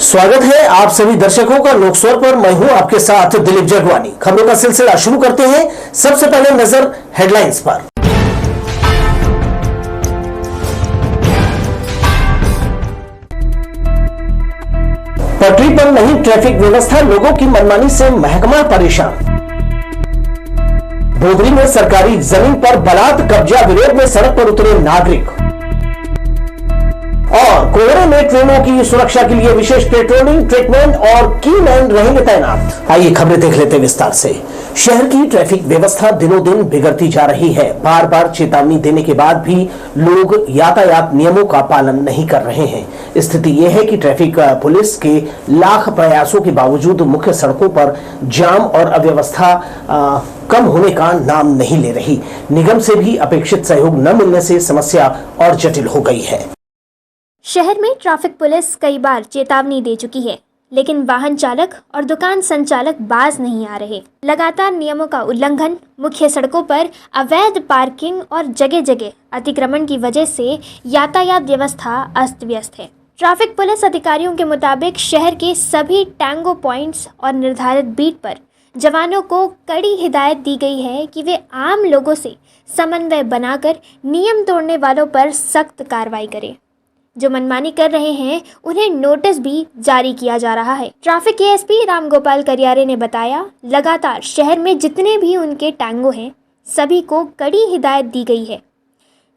स्वागत है आप सभी दर्शकों का लोकस्वर पर। मैं हूं आपके साथ दिलीप जगवानी। खबरों का सिलसिला शुरू करते हैं। सबसे पहले नजर हेडलाइंस पर। पटरी पर नहीं ट्रैफिक व्यवस्था, लोगों की मनमानी से महकमा परेशान। बोदरी में सरकारी जमीन पर बलात् कब्जा विरोध में सड़क पर उतरे नागरिक। और कोहरे में ट्रेनों की सुरक्षा के लिए विशेष पेट्रोलिंग, ट्रेकमैन और कीमैन रहेंगे तैनात। आइए खबरें देख लेते हैं विस्तार से। शहर की ट्रैफिक व्यवस्था दिनों दिन बिगड़ती जा रही है। बार बार चेतावनी देने के बाद भी लोग यातायात नियमों का पालन नहीं कर रहे हैं। स्थिति यह है कि ट्रैफिक पुलिस के लाख प्रयासों के बावजूद मुख्य सड़कों पर जाम और अव्यवस्था कम होने का नाम नहीं ले रही। निगम से भी अपेक्षित सहयोग न मिलने से समस्या और जटिल हो गई है। शहर में ट्रैफिक पुलिस कई बार चेतावनी दे चुकी है, लेकिन वाहन चालक और दुकान संचालक बाज नहीं आ रहे। लगातार नियमों का उल्लंघन, मुख्य सड़कों पर अवैध पार्किंग और जगह जगह अतिक्रमण की वजह से यातायात व्यवस्था अस्त व्यस्त है। ट्रैफिक पुलिस अधिकारियों के मुताबिक शहर के सभी टैंगो पॉइंट्स और निर्धारित बीट पर जवानों को कड़ी हिदायत दी गई है कि वे आम लोगों से समन्वय बनाकर नियम तोड़ने वालों पर सख्त कार्रवाई करें। जो मनमानी कर रहे हैं उन्हें नोटिस भी जारी किया जा रहा है। ट्रैफिक एएसपी रामगोपाल करियारे ने बताया, लगातार शहर में जितने भी उनके टैंगो हैं सभी को कड़ी हिदायत दी गई है।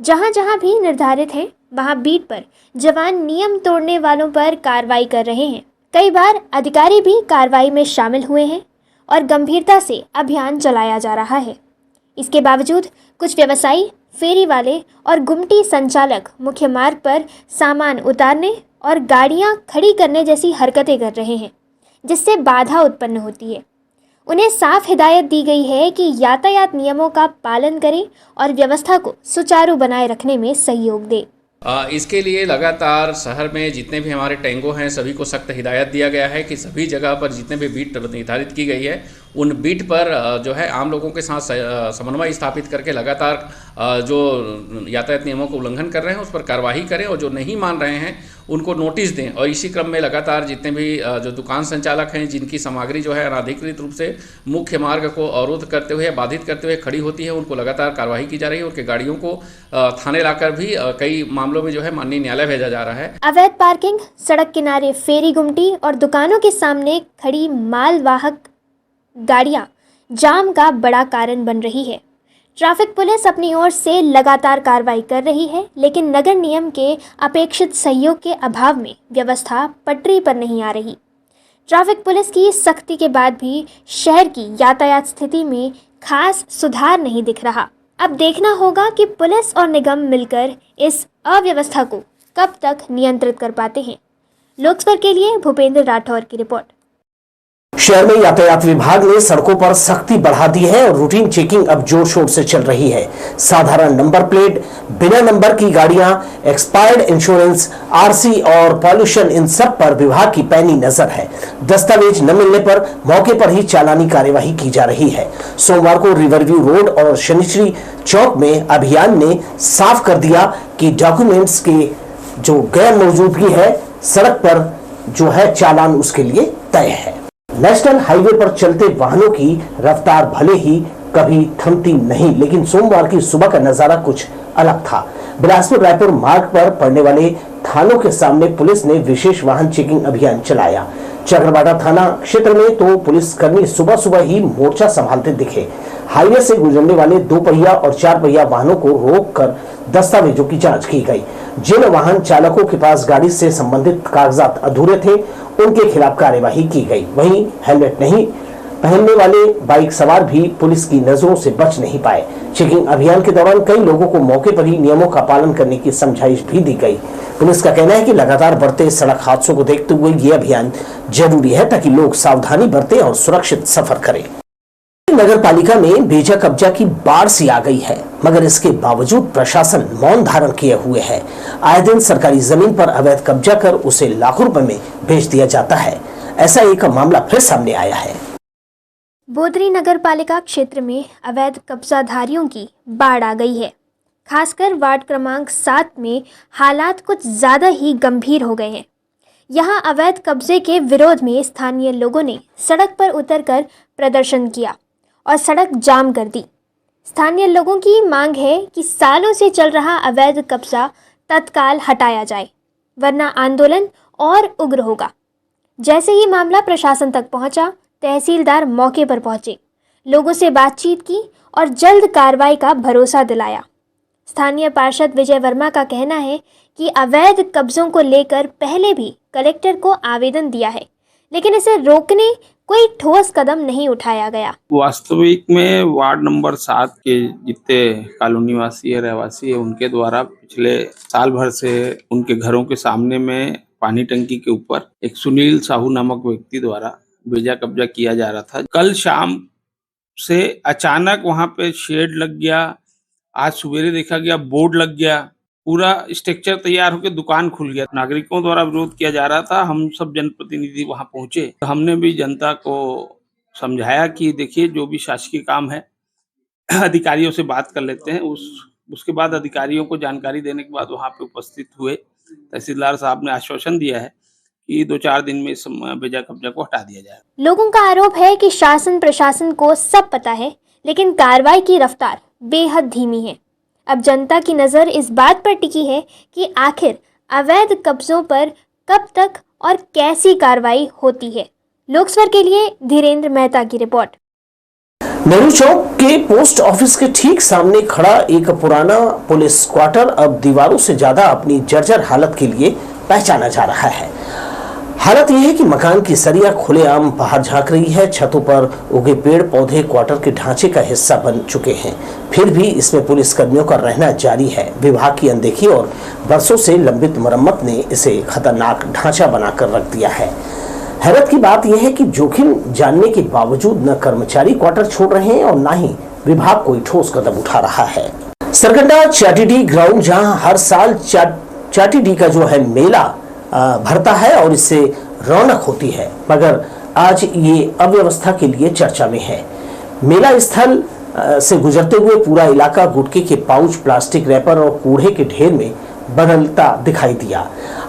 जहां जहां भी निर्धारित है वहां बीट पर जवान नियम तोड़ने वालों पर कार्रवाई कर रहे हैं। कई बार अधिकारी भी कार्रवाई में शामिल हुए हैं और गंभीरता से अभियान चलाया जा रहा है। इसके बावजूद कुछ व्यवसायी, फेरी वाले और गुमटी संचालक मुख्य मार्ग पर सामान उतारने और गाड़ियां खड़ी करने जैसी हरकतें कर रहे हैं, जिससे बाधा उत्पन्न होती है। उन्हें साफ हिदायत दी गई है कि यातायात नियमों का पालन करें और व्यवस्था को सुचारू बनाए रखने में सहयोग दें। इसके लिए लगातार शहर में जितने भी हमारे टैंगो हैं सभी को सख्त हिदायत दिया गया है कि सभी जगह पर जितने भी बीट निर्धारित की गई है उन बीट पर जो है आम लोगों के साथ समन्वय स्थापित करके लगातार जो यातायात नियमों का उल्लंघन कर रहे हैं उस पर कार्रवाई करें और जो नहीं मान रहे हैं उनको नोटिस दें। और इसी क्रम में लगातार जितने भी जो दुकान संचालक हैं जिनकी सामग्री जो है अनाधिकृत रूप से मुख्य मार्ग को अवरोध करते हुए, बाधित करते हुए खड़ी होती है, उनको लगातार कार्रवाई की जा रही है। उनके गाड़ियों को थाने लाकर भी कई मामलों में जो है माननीय न्यायालय भेजा जा रहा है। अवैध पार्किंग, सड़क किनारे फेरी गुमटी और दुकानों के सामने खड़ी मालवाहक गाड़ियां जाम का बड़ा कारण बन रही है। ट्रैफिक पुलिस अपनी ओर से लगातार कार्रवाई कर रही है, लेकिन नगर निगम के अपेक्षित सहयोग के अभाव में व्यवस्था पटरी पर नहीं आ रही। ट्रैफिक पुलिस की सख्ती के बाद भी शहर की यातायात स्थिति में खास सुधार नहीं दिख रहा। अब देखना होगा कि पुलिस और निगम मिलकर इस अव्यवस्था को कब तक नियंत्रित कर पाते हैं। लोकस्वर के लिए भूपेंद्र राठौर की रिपोर्ट। शहर में यातायात विभाग ने सड़कों पर सख्ती बढ़ा दी है और रूटीन चेकिंग अब जोर शोर से चल रही है। साधारण नंबर प्लेट, बिना नंबर की गाड़ियां, एक्सपायर्ड इंश्योरेंस, आरसी और पॉल्यूशन, इन सब पर विभाग की पैनी नजर है। दस्तावेज न मिलने पर मौके पर ही चालानी कार्यवाही की जा रही है। सोमवार को रिवरव्यू रोड और शनिश्चरी चौक में अभियान ने साफ कर दिया कि डॉक्यूमेंट्स की जो गैर मौजूदगी है सड़क पर जो है चालान उसके लिए तय है। नेशनल हाईवे पर चलते वाहनों की रफ्तार भले ही कभी थमती नहीं, लेकिन सोमवार की सुबह का नजारा कुछ अलग था। बिलासपुर रायपुर मार्ग पर पड़ने वाले थानों के सामने पुलिस ने विशेष वाहन चेकिंग अभियान चलाया। चक्रवाटा थाना क्षेत्र में तो पुलिसकर्मी सुबह सुबह ही मोर्चा संभालते दिखे। हाईवे से गुजरने वाले 2 पहिया और 4 पहिया वाहनों को रोककर दस्तावेजों की जांच की गई। जिन वाहन चालकों के पास गाड़ी से संबंधित कागजात अधूरे थे उनके खिलाफ कार्यवाही की गई। वहीं हेलमेट नहीं पहनने वाले बाइक सवार भी पुलिस की नजरों से बच नहीं पाए। चेकिंग अभियान के दौरान कई लोगों को मौके पर ही नियमों का पालन करने की समझाइश भी दी गई। पुलिस का कहना है कि लगातार बढ़ते सड़क हादसों को देखते हुए ये अभियान जरूरी है ताकि लोग सावधानी बरतें और सुरक्षित सफर करें। नगर पालिका में बेजा कब्जा की बाढ़ सी आ गई है, मगर इसके बावजूद प्रशासन मौन धारण किए हुए है। आए दिन सरकारी जमीन पर अवैध कब्जा कर उसे लाखों रुपए में बेच दिया जाता है। ऐसा एक मामला फिर सामने आया है। बोदरी नगर पालिका क्षेत्र में अवैध कब्जाधारियों की बाढ़ आ गई है। खासकर वार्ड क्रमांक 7 में हालात कुछ ज़्यादा ही गंभीर हो गए हैं। यहाँ अवैध कब्जे के विरोध में स्थानीय लोगों ने सड़क पर उतरकर प्रदर्शन किया और सड़क जाम कर दी। स्थानीय लोगों की मांग है कि सालों से चल रहा अवैध कब्जा तत्काल हटाया जाए, वरना आंदोलन और उग्र होगा। जैसे ही मामला प्रशासन तक पहुंचा, तहसीलदार मौके पर पहुंचे, लोगों से बातचीत की और जल्द कार्रवाई का भरोसा दिलाया। स्थानीय पार्षद विजय वर्मा का कहना है कि अवैध कब्जों को लेकर पहले भी कलेक्टर को आवेदन दिया है, लेकिन इसे रोकने कोई ठोस कदम नहीं उठाया गया। वास्तविक में वार्ड नंबर 7 के जितने कॉलोनी वासी है, रहवासी है, उनके द्वारा पिछले साल भर से उनके घरों के सामने में पानी टंकी के ऊपर एक सुनील साहू नामक व्यक्ति द्वारा बेजा कब्जा किया जा रहा था। कल शाम से अचानक वहां पे शेड लग गया, आज सवेरे देखा गया बोर्ड लग गया, पूरा स्ट्रक्चर तैयार होकर दुकान खुल गया। नागरिकों द्वारा विरोध किया जा रहा था। हम सब जनप्रतिनिधि वहां पहुंचे, हमने भी जनता को समझाया कि देखिए जो भी शासकीय काम है अधिकारियों से बात कर लेते हैं। उसके बाद अधिकारियों को जानकारी देने के बाद वहां पे उपस्थित हुए तहसीलदार साहब ने आश्वासन दिया है कि 2-4 दिन में इस बेजा कब्जा को हटा दिया जाए। लोगों का आरोप है कि शासन प्रशासन को सब पता है, लेकिन कार्रवाई की रफ्तार बेहद धीमी है। अब जनता की नज़र इस बात पर टिकी है कि आखिर अवैध कब्जों पर कब तक और कैसी कार्रवाई होती है। लोकस्वर के लिए धीरेन्द्र मेहता की रिपोर्ट। नेहरू चौक के पोस्ट ऑफिस के ठीक सामने खड़ा एक पुराना पुलिस क्वार्टर अब दीवारों से ज्यादा अपनी जर्जर हालत के लिए पहचाना जा रहा है। हालत यह है कि मकान की सरिया खुलेआम बाहर झांक रही है, छतों पर उगे पेड़ पौधे क्वार्टर के ढांचे का हिस्सा बन चुके हैं, फिर भी इसमें पुलिस कर्मियों का रहना जारी है। विभाग की अनदेखी और बरसों से लंबित मरम्मत ने इसे खतरनाक ढांचा बनाकर रख दिया है। हैरत की बात यह है कि जोखिम जानने के बावजूद न कर्मचारी क्वार्टर छोड़ रहे हैं और न ही विभाग कोई ठोस कदम उठा रहा है। सरकंडा चाटीडी ग्राउंड, जहां हर साल चाटीडी का जो है मेला भरता है और इससे रौनक होती है, मगर आज ये अव्यवस्था के लिए चर्चा में है। मेला स्थल से गुजरते हुए पूरा इलाका गुटखे के पाउच, प्लास्टिक रैपर और कूड़े के ढेर में बदलता दिखाई दिया।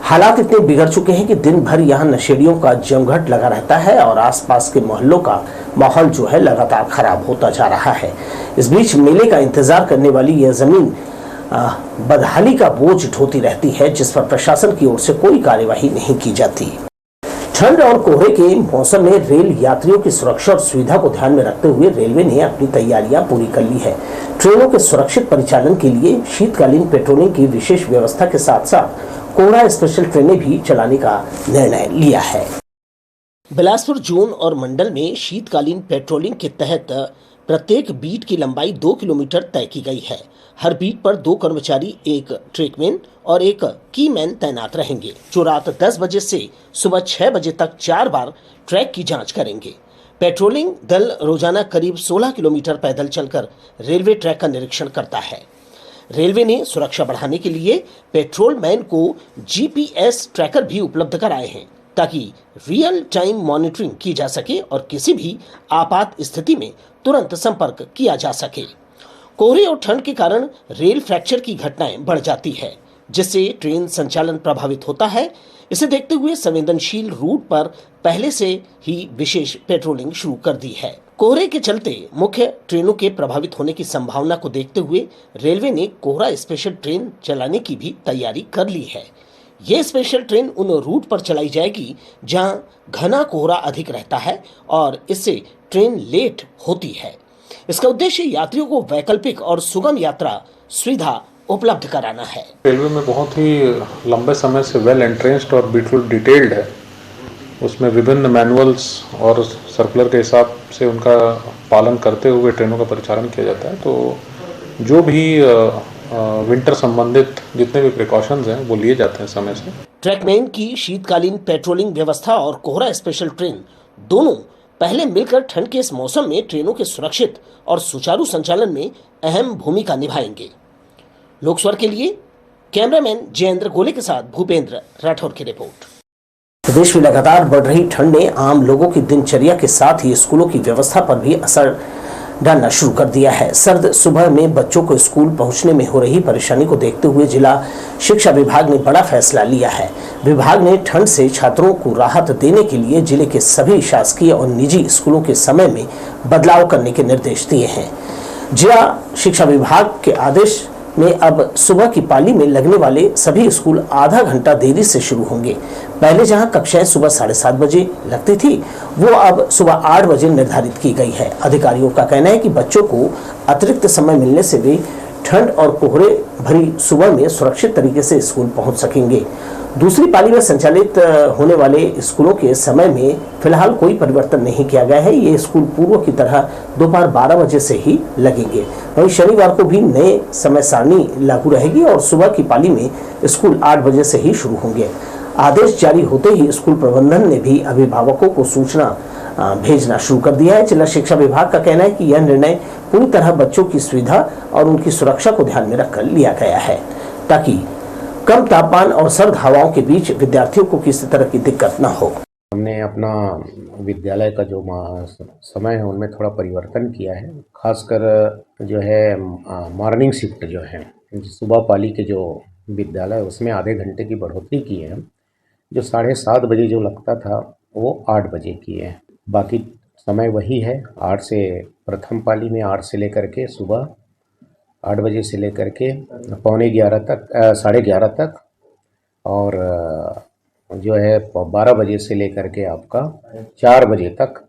हालात इतने बिगड़ चुके हैं कि दिन भर यहाँ नशेड़ियों का जमघट लगा रहता है और आसपास के मोहल्लों का माहौल जो है लगातार खराब होता जा रहा है। इस बीच मेले का इंतजार करने वाली यह जमीन बदहाली का बोझ ढोती रहती है, जिस पर प्रशासन की ओर से कोई कार्यवाही नहीं की जाती। ठंड और कोहरे के मौसम में रेल यात्रियों की सुरक्षा और सुविधा को ध्यान में रखते हुए रेलवे ने अपनी तैयारियां पूरी कर ली है। ट्रेनों के सुरक्षित परिचालन के लिए शीतकालीन पेट्रोलिंग की विशेष व्यवस्था के साथ साथ कोहरा स्पेशल ट्रेनें भी चलाने का निर्णय लिया है। बिलासपुर जोन और मंडल में शीतकालीन पेट्रोलिंग के तहत प्रत्येक बीट की लंबाई 2 किलोमीटर तय की गई है। हर बीट पर 2 कर्मचारी, एक ट्रैकमैन और एक कीमैन तैनात रहेंगे, जो रात 10 बजे से सुबह 6 बजे तक 4 बार ट्रैक की जांच करेंगे। पेट्रोलिंग दल रोजाना करीब 16 किलोमीटर पैदल चलकर रेलवे ट्रैक का निरीक्षण करता है। रेलवे ने सुरक्षा बढ़ाने के लिए पेट्रोल मैन को GPS ट्रैकर भी उपलब्ध कराए हैं, ताकि रियल टाइम मॉनिटरिंग की जा सके और किसी भी आपात स्थिति में तुरंत संपर्क किया जा सके। कोहरे और ठंड के कारण रेल फ्रैक्चर की घटनाएं बढ़ जाती है, जिससे ट्रेन संचालन प्रभावित होता है। इसे देखते हुए संवेदनशील रूट पर पहले से ही विशेष पेट्रोलिंग शुरू कर दी है। कोहरे के चलते मुख्य ट्रेनों के प्रभावित होने की संभावना को देखते हुए रेलवे ने कोहरा स्पेशल ट्रेन चलाने की भी तैयारी कर ली है। ये स्पेशल ट्रेन उन रूट पर चलाई जाएगी जहां घना कोहरा अधिक रहता है और इससे ट्रेन लेट होती है। इसका उद्देश्य यात्रियों को वैकल्पिक और सुगम यात्रा सुविधा उपलब्ध कराना है। रेलवे में बहुत ही लंबे समय से वेल एंट्रेंस्ड और बिल्कुल डिटेल्ड है। उसमें विभिन्न मैनुअल्स और सर्कुलर के हिसाब से उनका पालन करते हुए ट्रेनों का परिचालन किया जाता है। तो जो भी विंटर संबंधित जितने भी प्रिकॉशंस हैं वो लिए जाते हैं समय से। ट्रैकमैन की शीतकालीन पेट्रोलिंग व्यवस्था और कोहरा स्पेशल ट्रेन दोनों पहले मिलकर ठंड के इस मौसम में ट्रेनों के सुरक्षित और सुचारू संचालन में अहम भूमिका निभाएंगे। लोकस्वर के लिए कैमरामैन जयेंद्र गोले के साथ भूपेंद्र राठौर की रिपोर्ट। प्रदेश में लगातार बढ़ रही ठंड ने आम लोगों की दिनचर्या के साथ ही स्कूलों की व्यवस्था पर भी असर डालना शुरू कर दिया है। सर्द सुबह में बच्चों को स्कूल पहुंचने में हो रही परेशानी को देखते हुए जिला शिक्षा विभाग ने बड़ा फैसला लिया है। विभाग ने ठंड से छात्रों को राहत देने के लिए जिले के सभी शासकीय और निजी स्कूलों के समय में बदलाव करने के निर्देश दिए हैं। जिला शिक्षा विभाग के आदेश में अब सुबह की पाली में लगने वाले सभी स्कूल आधा घंटा देरी से शुरू होंगे। पहले जहां कक्षाएं सुबह 7:30 बजे लगती थी, वो अब सुबह 8 बजे निर्धारित की गई है। अधिकारियों का कहना है कि बच्चों को अतिरिक्त समय मिलने से वे ठंड और कोहरे भरी सुबह में सुरक्षित तरीके से स्कूल पहुंच सकेंगे। दूसरी पाली में संचालित होने वाले स्कूलों के समय में फिलहाल कोई परिवर्तन नहीं किया गया है। ये स्कूल पूर्व की तरह दोपहर 12 बजे से ही लगेंगे। वहीं शनिवार को भी नए समय सारणी लागू रहेगी और सुबह की पाली में स्कूल 8 बजे से ही शुरू होंगे। आदेश जारी होते ही स्कूल प्रबंधन ने भी अभिभावकों को सूचना भेजना शुरू कर दिया है। जिला शिक्षा विभाग का कहना है कि यह निर्णय पूरी तरह बच्चों की सुविधा और उनकी सुरक्षा को ध्यान में रखकर लिया गया है, ताकि कम तापमान और सर्द हवाओं के बीच विद्यार्थियों को किसी तरह की दिक्कत न हो। हमने अपना विद्यालय का जो समय है उनमें थोड़ा परिवर्तन किया है। खासकर जो है मॉर्निंग शिफ्ट जो है, सुबह पाली के जो विद्यालय है उसमें आधे घंटे की बढ़ोतरी की है। जो 7:30 बजे जो लगता था वो 8 बजे की है। बाकी समय वही है, 8 से प्रथम पाली में 8 से लेकर के सुबह 8 बजे से लेकर के 11:15 तक 11:30 तक, और जो है 12 बजे से लेकर के आपका 4 बजे तक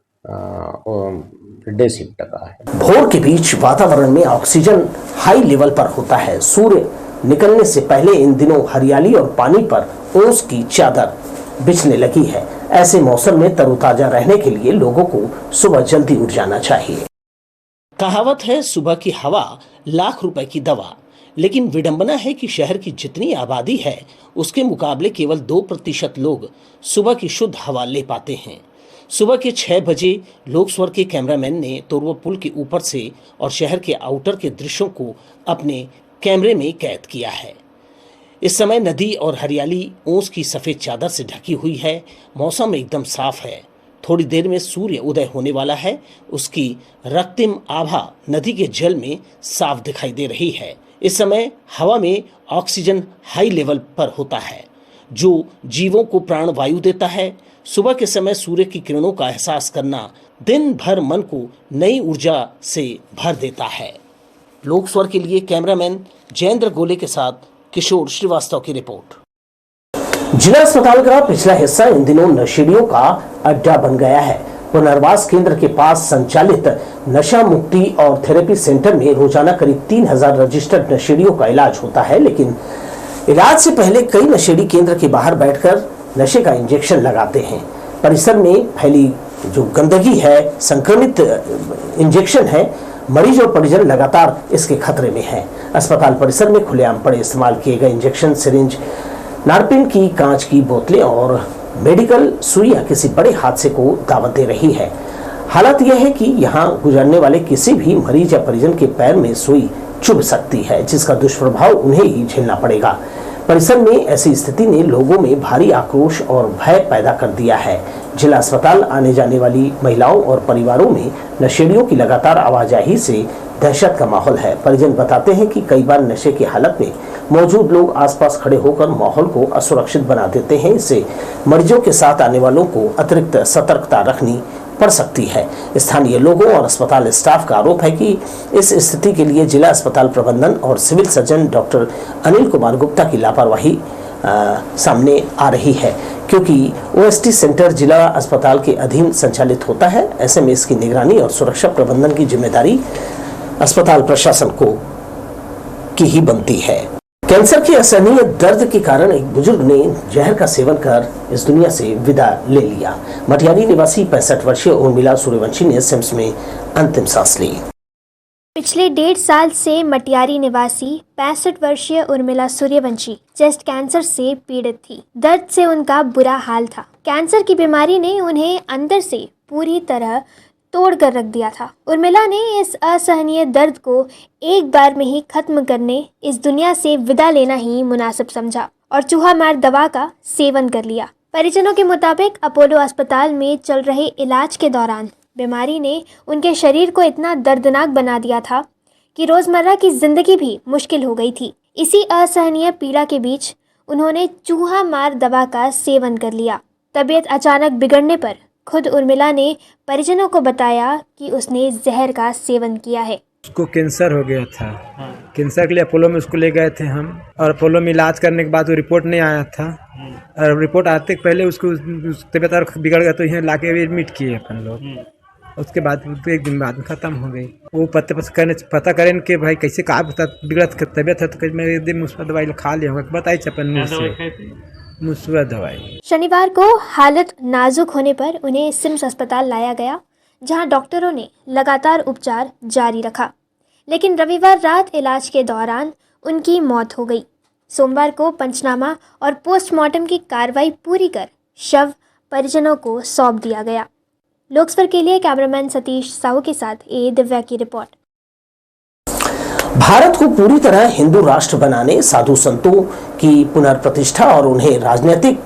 डे शिफ्ट का है। भोर के बीच वातावरण में ऑक्सीजन हाई लेवल पर होता है। सूर्य निकलने से पहले इन दिनों हरियाली और पानी पर ओस की चादर बिछने लगी है। ऐसे मौसम में तरोताजा रहने के लिए लोगों को सुबह जल्दी उठ जाना चाहिए। कहावत है, सुबह की हवा लाख रुपए की दवा। लेकिन विडंबना है कि शहर की जितनी आबादी है उसके मुकाबले केवल 2% लोग सुबह की शुद्ध हवा ले पाते हैं। सुबह के 6 बजे लोकस्वर के कैमरामैन ने तोरवा पुल के ऊपर से और शहर के आउटर के दृश्यों को अपने कैमरे में कैद किया है। इस समय नदी और हरियाली ओस की सफेद चादर से ढकी हुई है। मौसम एकदम साफ है। थोड़ी देर में सूर्य उदय होने वाला है। उसकी रक्तिम आभा नदी के जल में साफ दिखाई दे रही है। इस समय हवा में ऑक्सीजन हाई लेवल पर होता है, जो जीवों को प्राणवायु देता है। सुबह के समय सूर्य की किरणों का एहसास करना दिन भर मन को नई ऊर्जा से भर देता है। लोकस्वर के लिए कैमरामैन जयेंद्र गोले के साथ किशोर श्रीवास्तव की रिपोर्ट। जिला अस्पताल का पिछला हिस्सा इन दिनों नशेड़ियों का अड्डा बन गया है। पुनर्वास केंद्र के पास संचालित नशा मुक्ति और थेरेपी सेंटर में रोजाना करीब 3000 रजिस्टर्ड नशेड़ियों का इलाज होता है। लेकिन इलाज से पहले कई नशेड़ी केंद्र के बाहर बैठकर नशे का इंजेक्शन लगाते हैं। परिसर में फैली जो गंदगी है, संक्रमित इंजेक्शन है, मरीज और परिजन लगातार इसके खतरे में है। अस्पताल परिसर में खुलेआम पड़े इस्तेमाल किए गए इंजेक्शन, सिरिंज, नारपिन की कांच की बोतलें और मेडिकल सुइयां किसी बड़े हादसे को दावत दे रही है। हालत यह है कि यहां गुजरने वाले किसी भी मरीज या परिजन के पैर में सुई चुभ सकती है, जिसका दुष्प्रभाव उन्हें ही झेलना पड़ेगा। परिसर में ऐसी स्थिति ने लोगों में भारी आक्रोश और भय पैदा कर दिया है। जिला अस्पताल आने जाने वाली महिलाओं और परिवारों में नशेड़ियों की लगातार आवाजाही से दहशत का माहौल है। परिजन बताते हैं कि कई बार नशे की हालत में मौजूद लोग आसपास खड़े होकर माहौल को असुरक्षित बना देते हैं। इससे मरीजों के साथ आने वालों को अतिरिक्त सतर्कता रखनी पड़ सकती है। स्थानीय लोगों और अस्पताल स्टाफ का आरोप है कि इस स्थिति के लिए जिला अस्पताल प्रबंधन और civil surgeon doctor Anil Kumar Gupta की लापरवाही सामने आ रही है, क्योंकि ओएसटी सेंटर जिला अस्पताल के अधीन संचालित होता है। ऐसे में इसकी निगरानी और सुरक्षा प्रबंधन की जिम्मेदारी अस्पताल प्रशासन को की ही बनती है। कैंसर के असहनीय दर्द के कारण एक बुजुर्ग ने जहर का सेवन कर इस दुनिया से विदा ले लिया। मटियारी निवासी 65 वर्षीय उर्मिला सूर्यवंशी ने सिम्स में अंतिम सांस ली। पिछले 1.5 साल से मटियारी निवासी 65 वर्षीय उर्मिला सूर्यवंशी चेस्ट कैंसर से पीड़ित थी। दर्द से उनका बुरा हाल था। कैंसर की बीमारी ने उन्हें अंदर से पूरी तरह तोड़ कर रख दिया था। उर्मिला ने इस असहनीय दर्द को एक बार में ही खत्म करने इस दुनिया से विदा लेना ही मुनासिब समझा और चूहा मार दवा का सेवन कर लिया। परिजनों के मुताबिक अपोलो अस्पताल में चल रहे इलाज के दौरान बीमारी ने उनके शरीर को इतना दर्दनाक बना दिया था कि रोज़मर्रा की ज़िंदगी भी मुश्किल हो गई थी। इसी असहनीय पीड़ा के बीच उन्होंने चूहा मार दवा का सेवन कर लिया। तबीयत अचानक बिगड़ने पर खुद उर्मिला ने परिजनों को बताया कि उसने जहर का सेवन किया है। उसको कैंसर हो गया था। कैंसर के लिए अपोलो में उसको ले गए थे हम, और अपोलो में इलाज करने के बाद वो रिपोर्ट नहीं आया था, और रिपोर्ट आते पहले उसको तबीयत और बिगड़ गया तो यहाँ ला के एडमिट किए अपन लोग। उसके बाद एक दिन बाद में ख़त्म हो गई। वो पता करें कि भाई कैसे कहा बिगड़त तबीयत है, तो मैं एक दिन मुस्बत दवाई खा लिया होगा, बताई चपन मुस्बत दवाई। शनिवार को हालत नाजुक होने पर उन्हें सिम्स अस्पताल लाया गया, जहां डॉक्टरों ने लगातार उपचार जारी रखा, लेकिन रविवार रात इलाज के दौरान उनकी मौत हो गई। सोमवार को पंचनामा और पोस्टमार्टम की कार्रवाई पूरी कर शव परिजनों को सौंप दिया गया। लोकसभा के लिए कैमरामैन सतीश साहू के साथ ए दिव्या की रिपोर्ट। भारत को पूरी तरह हिंदू राष्ट्र बनाने, साधु संतों की पुनर्प्रतिष्ठा और उन्हें राजनीतिक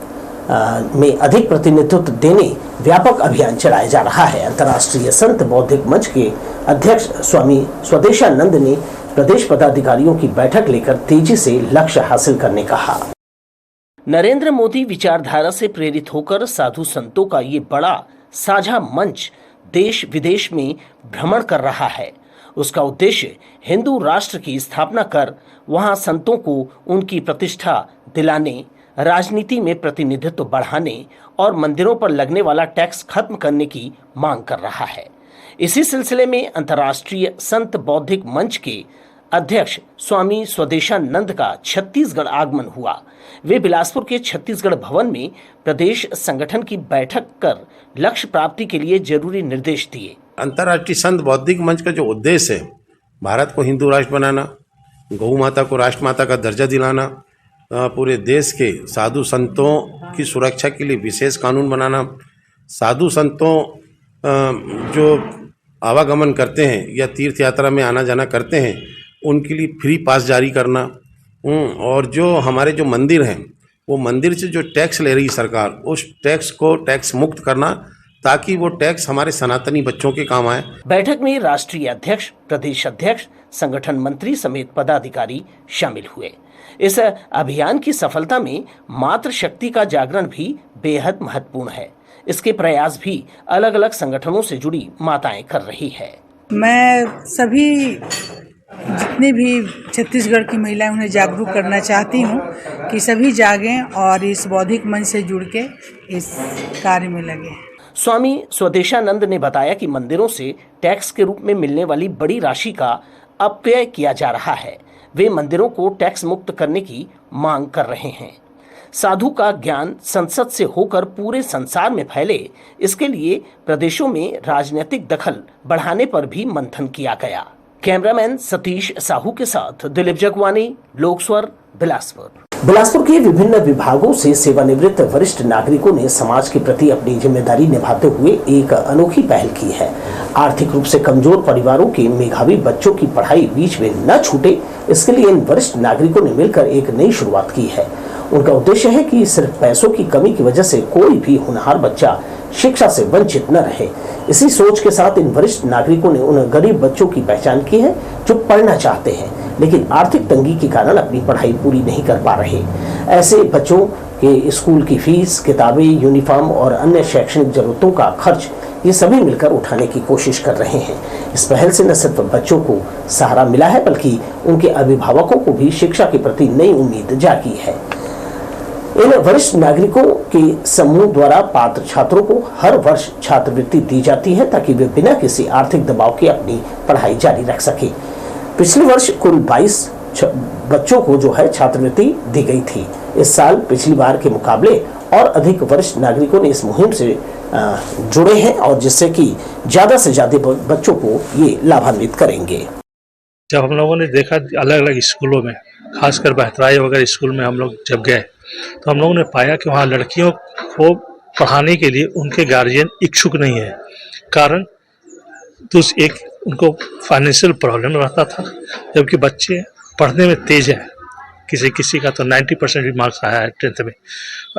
में अधिक प्रतिनिधित्व देने व्यापक अभियान चलाया जा रहा है। अंतर्राष्ट्रीय संत बौद्धिक मंच के अध्यक्ष स्वामी स्वदेशानंद ने प्रदेश पदाधिकारियों की बैठक लेकर तेजी से लक्ष्य हासिल करने कहा। नरेंद्र मोदी विचारधारा से प्रेरित होकर साधु संतों का ये बड़ा साझा मंच देश विदेश में भ्रमण कर रहा है। उसका उद्देश्य हिंदू राष्ट्र की स्थापना कर वहां संतों को उनकी प्रतिष्ठा दिलाने, राजनीति में प्रतिनिधित्व बढ़ाने और मंदिरों पर लगने वाला टैक्स खत्म करने की मांग कर रहा है। इसी सिलसिले में अंतर्राष्ट्रीय संत बौद्धिक मंच के अध्यक्ष स्वामी स्वदेशानंद का छत्तीसगढ़ आगमन हुआ। वे बिलासपुर के छत्तीसगढ़ भवन में प्रदेश संगठन की बैठक कर लक्ष्य प्राप्ति के लिए जरूरी निर्देश दिए। अंतर्राष्ट्रीय संत बौद्धिक मंच का जो उद्देश्य है, भारत को हिंदू राष्ट्र बनाना, गौ माता को राष्ट्र माता का दर्जा दिलाना, पूरे देश के साधु संतों की सुरक्षा के लिए विशेष कानून बनाना, साधु संतों जो आवागमन करते हैं या तीर्थ यात्रा में आना जाना करते हैं उनके लिए फ्री पास जारी करना, और जो हमारे जो मंदिर हैं वो मंदिर से जो टैक्स ले रही सरकार उस टैक्स को टैक्स मुक्त करना, ताकि वो टैक्स हमारे सनातनी बच्चों के काम आए। बैठक में राष्ट्रीय अध्यक्ष, प्रदेश अध्यक्ष, संगठन मंत्री समेत पदाधिकारी शामिल हुए। इस अभियान की सफलता में मातृशक्ति का जागरण भी बेहद महत्वपूर्ण है। इसके प्रयास भी अलग अलग संगठनों से जुड़ी माताएं कर रही है। मैं सभी जितने भी छत्तीसगढ़ की महिलाएं उन्हें जागरूक करना चाहती हूं कि सभी जागें और इस बौद्धिक मंच से जुड़ के इस कार्य में लगे। स्वामी स्वदेशानंद ने बताया कि मंदिरों से टैक्स के रूप में मिलने वाली बड़ी राशि का अपव्यय किया जा रहा है। वे मंदिरों को टैक्स मुक्त करने की मांग कर रहे हैं। साधु का ज्ञान संसद से होकर पूरे संसार में फैले, इसके लिए प्रदेशों में राजनीतिक दखल बढ़ाने पर भी मंथन किया गया। कैमरामैन सतीश साहू के साथ दिलीप जगवानी, लोकस्वर, बिलासपुर। बिलासपुर के विभिन्न विभागों से सेवानिवृत्त वरिष्ठ नागरिकों ने समाज के प्रति अपनी जिम्मेदारी निभाते हुए एक अनोखी पहल की है। आर्थिक रूप से कमजोर परिवारों के मेधावी बच्चों की पढ़ाई बीच में न छूटे, इसके लिए इन वरिष्ठ नागरिकों ने मिलकर एक नई शुरुआत की है। उनका उद्देश्य है कि सिर्फ पैसों की कमी की वजह से कोई भी होनहार बच्चा शिक्षा से वंचित न रहे। इसी सोच के साथ इन वरिष्ठ नागरिकों ने उन गरीब बच्चों की पहचान की है जो पढ़ना चाहते हैं लेकिन आर्थिक तंगी के कारण अपनी पढ़ाई पूरी नहीं कर पा रहे। ऐसे बच्चों के स्कूल की फीस, किताबें, यूनिफॉर्म और अन्य शैक्षणिक जरूरतों का खर्च ये सभी मिलकर उठाने की कोशिश कर रहे हैं। इस पहल से न सिर्फ बच्चों को सहारा मिला है बल्कि उनके अभिभावकों को भी शिक्षा के प्रति नई उम्मीद जागी है। इन वरिष्ठ नागरिकों के समूह द्वारा पात्र छात्रों को हर वर्ष छात्रवृत्ति दी जाती है ताकि वे बिना किसी आर्थिक दबाव के अपनी पढ़ाई जारी रख सके। पिछले वर्ष कुल 22 बच्चों को जो है छात्रवृत्ति दी गई थी। इस साल पिछली बार के मुकाबले और अधिक वरिष्ठ नागरिकों ने इस मुहिम से जुड़े हैं और जिससे कि ज्यादा से ज्यादा बच्चों को ये लाभान्वित करेंगे। जब हम लोगों ने देखा अलग अलग स्कूलों में, खासकर बहतराई वगैरह स्कूल में हम लोग जब गए तो हम लोगों ने पाया कि वहाँ लड़कियों को पढ़ाने के लिए उनके गार्जियन इच्छुक नहीं है। कारण तो एक उनको फाइनेंशियल प्रॉब्लम रहता था, जबकि बच्चे पढ़ने में तेज हैं किसी किसी का तो 90% भी मार्क्स आया है 10th में।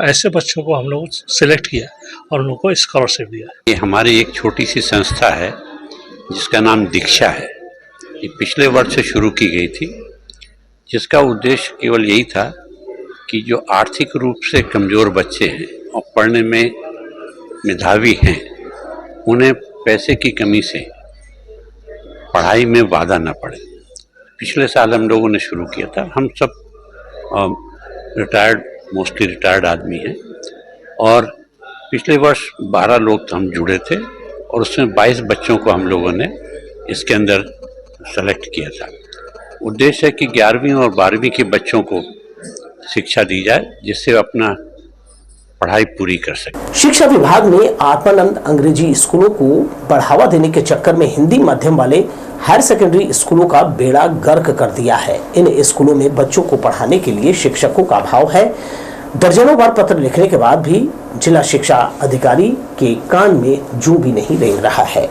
ऐसे बच्चों को हम लोग सिलेक्ट किया और उन लोगों को स्कॉलरशिप दिया। ये हमारी एक छोटी सी संस्था है जिसका नाम दीक्षा है। ये पिछले वर्ष से शुरू की गई थी, जिसका उद्देश्य केवल यही था कि जो आर्थिक रूप से कमज़ोर बच्चे हैं और पढ़ने में मेधावी हैं, उन्हें पैसे की कमी से पढ़ाई में बाधा न पड़े। पिछले साल हम लोगों ने शुरू किया था। हम सब मोस्टली रिटायर्ड आदमी हैं और पिछले वर्ष 12 लोग हम जुड़े थे और उसमें 22 बच्चों को हम लोगों ने इसके अंदर सेलेक्ट किया था। उद्देश्य है कि 11वीं और 12वीं के बच्चों को शिक्षा दी जाए जिससे वे अपना पढ़ाई पूरी कर सके। शिक्षा विभाग ने आत्मानंद अंग्रेजी स्कूलों को बढ़ावा देने के चक्कर में हिंदी माध्यम वाले हायर सेकेंडरी स्कूलों का बेड़ा गर्क कर दिया है। इन स्कूलों में बच्चों को पढ़ाने के लिए शिक्षकों का अभाव है। दर्जनों बार पत्र लिखने के बाद भी जिला शिक्षा अधिकारी के कान में जूं भी नहीं रेंग रहा है।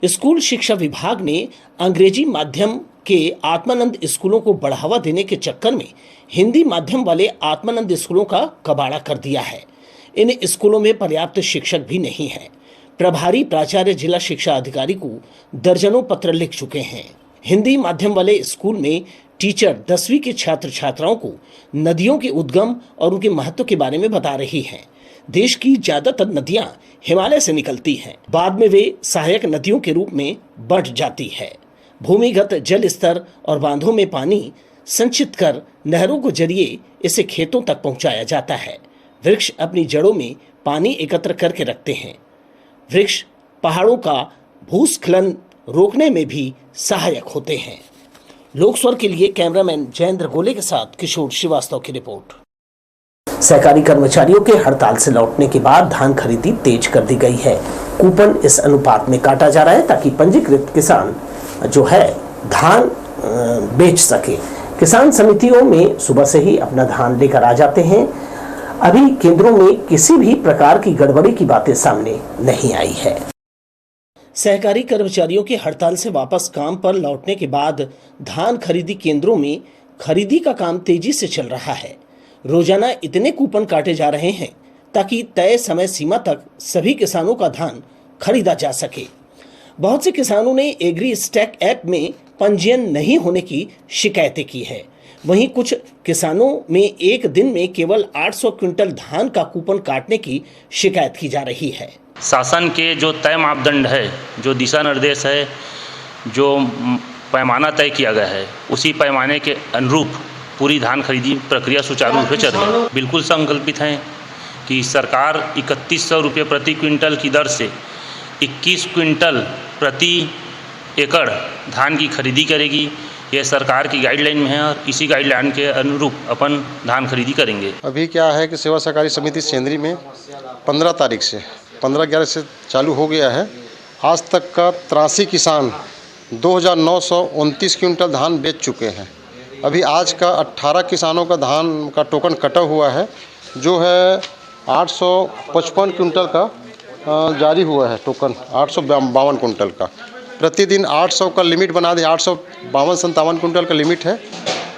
स्कूल शिक्षा विभाग ने अंग्रेजी माध्यम के आत्मानंद स्कूलों को बढ़ावा देने के चक्कर में हिंदी माध्यम वाले आत्मानंद स्कूलों का कबाड़ा कर दिया है। इन स्कूलों में पर्याप्त शिक्षक भी नहीं है। प्रभारी प्राचार्य जिला शिक्षा अधिकारी को दर्जनों पत्र लिख चुके हैं। हिंदी माध्यम वाले स्कूल में टीचर 10वीं के छात्र छात्राओं को नदियों के उद्गम और उनके महत्व के बारे में बता रही हैं। देश की ज्यादातर नदियां हिमालय से निकलती हैं, बाद में वे सहायक नदियों के रूप में बढ़ जाती है। भूमिगत जल स्तर और बांधों में पानी संचित कर नहरों के जरिए इसे खेतों तक पहुंचाया जाता है। वृक्ष अपनी जड़ों में पानी एकत्र करके रखते हैं। वृक्ष पहाड़ों का भूस्खलन रोकने में भी सहायक होते हैं। लोकस्वर के लिए कैमरामैन जयेंद्र गोले के साथ किशोर श्रीवास्तव की रिपोर्ट। सहकारी कर्मचारियों के हड़ताल से लौटने के बाद धान खरीदी तेज कर दी गई है। कूपन इस अनुपात में काटा जा रहा है ताकि पंजीकृत किसान जो है धान बेच सके। किसान समितियों में सुबह से ही अपना धान लेकर आ जाते हैं। अभी केंद्रों में किसी भी प्रकार की गड़बड़ी की बातें सामने नहीं आई है। सहकारी कर्मचारियों की हड़ताल से वापस काम पर लौटने के बाद धान खरीदी केंद्रों में खरीदी का काम तेजी से चल रहा है। रोजाना इतने कूपन काटे जा रहे हैं ताकि तय समय सीमा तक सभी किसानों का धान खरीदा जा सके। बहुत से किसानों ने एग्री स्टैक ऐप में पंजीयन नहीं होने की शिकायतें की है। वहीं कुछ किसानों में एक दिन में केवल 800 क्विंटल धान का कूपन काटने की शिकायत की जा रही है। शासन के जो तय मापदंड है, जो दिशा निर्देश है, जो पैमाना तय किया गया है, उसी पैमाने के अनुरूप पूरी धान खरीदी प्रक्रिया सुचारू रूप से चल रही है। बिल्कुल संकल्पित हैं कि सरकार 3100 रुपये प्रति क्विंटल की दर से 21 क्विंटल प्रति एकड़ धान की खरीदी करेगी। यह सरकार की गाइडलाइन में है और इसी गाइडलाइन के अनुरूप अपन धान खरीदी करेंगे। अभी क्या है कि सेवा सहकारी समिति सेंद्री में 15 तारीख से 15/11 से चालू हो गया है। आज तक का 83 किसान 2929 क्विंटल धान बेच चुके हैं। अभी आज का 18 किसानों का धान का टोकन कटा हुआ है, जो है 855 क्विंटल का जारी हुआ है टोकन, 852 क्विंटल का। प्रतिदिन 800 का लिमिट बना दिया, 852-57 क्विंटल का लिमिट है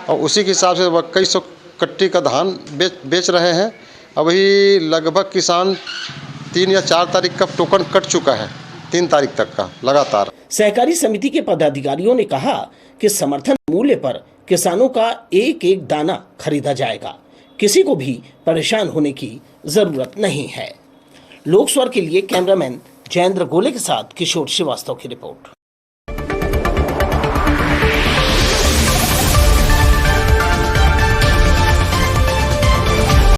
और उसी के हिसाब से कई सौ कट्टी का धान बेच रहे हैं। अभी लगभग किसान 3 या 4 तारीख का टोकन कट चुका है, 3 तारीख तक का लगातार। सहकारी समिति के पदाधिकारियों ने कहा कि समर्थन मूल्य पर किसानों का एक एक दाना खरीदा जाएगा। किसी को भी परेशान होने की जरूरत नहीं है। लोकस्वर के लिए कैमरामैन जयेंद्र गोले के साथ किशोर श्रीवास्तव की रिपोर्ट।